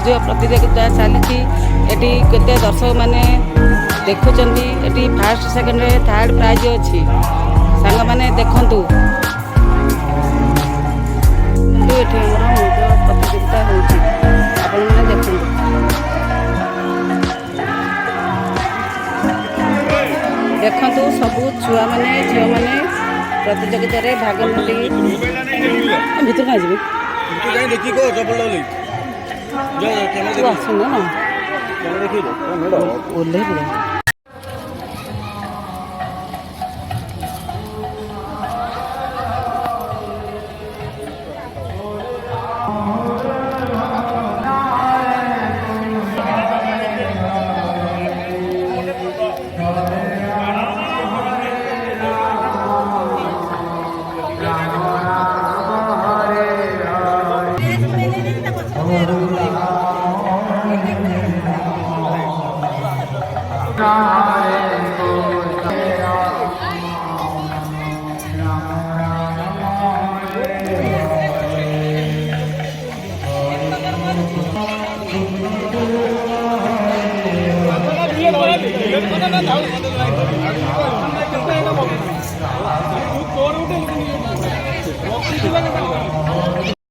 ସୌନ୍ଦର୍ଯ୍ୟ ପ୍ରତିଯୋଗିତା ଚାଲିଛି। ଏଠି କେତେ ଦର୍ଶକ ମାନେ ଦେଖୁଛନ୍ତି। ଏଠି ଫାର୍ଷ୍ଟ ସେକେଣ୍ଡ ଥାର୍ଡ ପ୍ରାଇଜ୍ ଅଛି। ସାଙ୍ଗମାନେ ଦେଖନ୍ତୁ ଏଠି ଆମର ମୌଜ ପ୍ରତିଯୋଗିତା ହେଉଛି। ଆପଣମାନେ ଦେଖନ୍ତୁ। ଦେଖନ୍ତୁ ସବୁ ଛୁଆମାନେ ଝିଅମାନେ ପ୍ରତିଯୋଗିତାରେ ଭାଗ ନେଇ ଭିତରୁ କାହିଁ ଯିବେ ତୁ ଆସୁନ ନା ଓହ୍ଲେଇ